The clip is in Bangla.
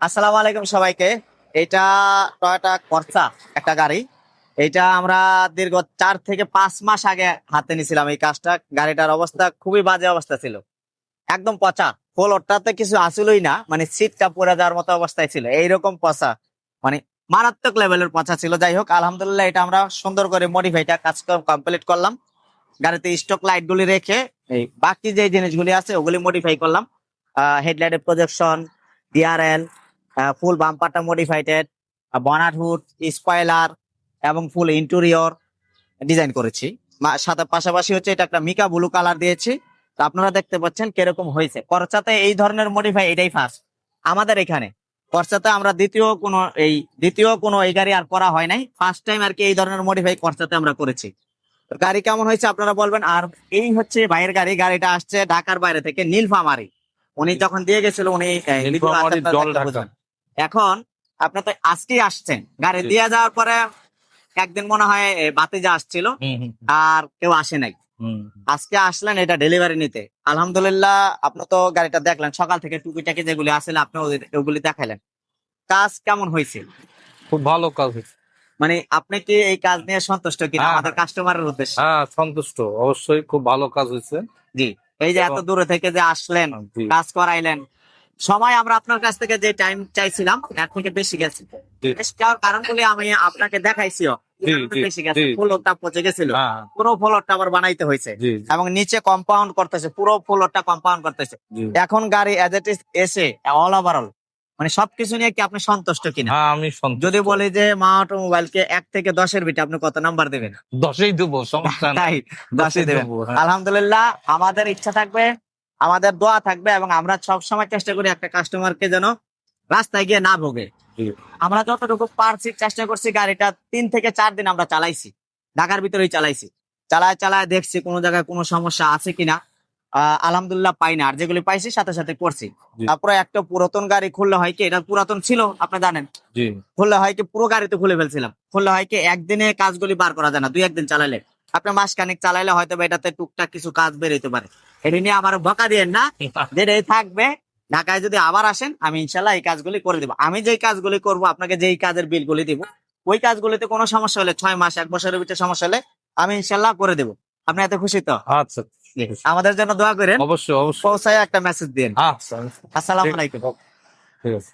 আসসালামু আলাইকুম সবাইকে। এটা টয়োটা কর্সা একটা গাড়ি। এটা আমরা দীর্ঘ 4 থেকে 5 মাস আগে হাতে নিয়েছিলাম। এই কাজটা, গাড়িটার অবস্থা খুবই বাজে অবস্থা ছিল, একদম পচা। ফ্লোরটাতে কিছু আসলেই না, মানে সিটটা পড়ে যাওয়ার মতো অবস্থায় ছিল, এইরকম পচা, মানে মারাত্মক লেভেলের পচা ছিল। যাই হোক, আলহামদুলিল্লাহ এটা আমরা সুন্দর করে মডিফাইটা কাজ কমপ্লিট করলাম। গাড়িতে স্টক লাইট গুলি রেখে এই বাকি যে জিনিসগুলি আছে ওগুলি মডিফাই করলাম। হেডলাইটের প্রজেকশন, ডিআরএল, ফুল বাম্পারটা মডিফাইড, বনাট হুড, স্পয়লার এবং ফুল ইন্টেরিয়র ডিজাইন করেছি। সাথে পাশাপাশি হচ্ছে এটা একটা মিকা ব্লু কালার দিয়েছি। তো আপনারা দেখতে পাচ্ছেন কিরকম হয়েছে। করচাতে এই ধরনের মডিফাই এটাই ফার্স্ট আমাদের এখানে। করচাতে আমরা দ্বিতীয় কোনো এই গাড়ি আর করা হয় নাই, ফার্স্ট টাইম আর কি এই ধরনের মডিফাই করচাতে আমরা করেছি। তো গাড়ি কেমন হয়েছে আপনারা বলবেন। আর এই হচ্ছে ভাইয়ের গাড়ি, গাড়িটা আসছে ঢাকার বাইরে থেকে, নীলফামারী। উনি যখন দিয়ে গেছিল উনি review আছে, নীলফামারী আপনারা জল দেখলে ঢাকা। বুঝবেন। এখন আপনি তো আজকেই আসছেন, গাড়ি দিয়ে যাওয়ার পরে একদিন মনে হয় বাতিজা আসছিল, আর কেউ আসে নাই। আজকে আসলেন এটা ডেলিভারি নিতে। আলহামদুলিল্লাহ, আপনি তো গাড়িটা দেখলেন, সকাল থেকে টুকিটাকি যেগুলি আসলে আপনি ওগুলি দেখাইলেন। কাজ কেমন হয়েছে? খুব ভালো কাজ হয়েছে। মানে আপনি কি এই কাজ নিয়ে সন্তুষ্ট কিনা হ্যাঁ, আমাদের কাস্টমারের উদ্দেশ্যে? হ্যাঁ, সন্তুষ্ট, অবশ্যই খুব ভালো কাজ হয়েছে। জি। এই যে এত এবং দূরে থেকে যে আসলেন, জি, কাজ করাইলেন, সময় আমরা আপনার কাছ থেকে যে টাইম চাইছিলাম এর থেকে বেশি গেছে। জি, বেশ যাওয়ার কারণগুলি আমি আপনাকে দেখাইছিও, জি, জি, বেশি গেছে, জি, ফ্লোরটা পচে গেছিল, হ্যাঁ, পুরো ফ্লোরটা আবার বানাইতে হয়েছে। জি, এবং নিচে কম্পাউন্ড করতেছে, পুরো ফ্লোরটা কম্পাউন্ড করতেছে। জি, এখন গাড়ি এজ ইট ইজ এসে অল ওভারঅল মানে সবকিছু নিয়ে কি আপনি সন্তুষ্ট কিনা? হ্যাঁ, আমি যদি সন্তুষ্ট। বলি যে মা অটোমোবাইল কে 1 থেকে 10-এর ভিতরে আপনি কত নাম্বার দেবেন? 10ই দেবো, সমস্যা নাই। তাই 10-এ 10ই দেবেন। দেবো, হ্যাঁ। আলহামদুলিল্লাহ, আমাদের ইচ্ছা থাকবে, আমাদের দোয়া থাকবে, এবং আমরা সব সময় চেষ্টা করি একটা কাস্টমারকে যেন রাস্তায় গিয়ে না ভোগে। জি, আমরা যতটুকু পারছি চেষ্টা করছি। গাড়িটা 3 থেকে 4 দিন আমরা চালাইছি, ঢাকার ভিতরেই চালাইছি। চালায় চালায় দেখছি কোনো জায়গায় কোনো সমস্যা আছে কিনা। আলহামদুলিল্লাহ পাই না, আর যেগুলি পাইছি সাথে সাথে করছি। জি, তারপরে একটা পুরাতন গাড়ি খুললে হয় কি, এটা পুরাতন ছিল আপনি জানেন, জি, খুললে হয় কি পুরো গাড়িতে খুলে ফেলছিলাম। খুললে হয় কি একদিনে কাজগুলি বার করা যায় না, 2-1 দিন চালাইলে, আপনি মাসখানেক চালাইলে হয়তো বা এটাতে টুকটাক কিছু কাজ বেরোতে পারে। এটা নিয়ে আমার বকা দিয়েন না, যেটাই থাকবে। ঢাকায় যদি আবার আসেন, আমি ইনশাল্লাহ এই কাজগুলি করে দিব। আমি যেই কাজগুলি করব, আপনাকে যেই কাজের বিলগুলি দিব, ওই কাজগুলিতে কোনো সমস্যা হলে 6 মাস 1 বছরের ভিতরে সমস্যা হলে আমি ইনশাল্লাহ করে দেবো। আপনি এত খুশি তো? আচ্ছা, ঠিক আছে। আমাদের জন্য দোয়া করেন, অবশ্যই, অবশ্যই। পৌঁছায় একটা মেসেজ দিন। আচ্ছা, আসসালামু ঠিক, আলাইকুম। ঠিক আছে।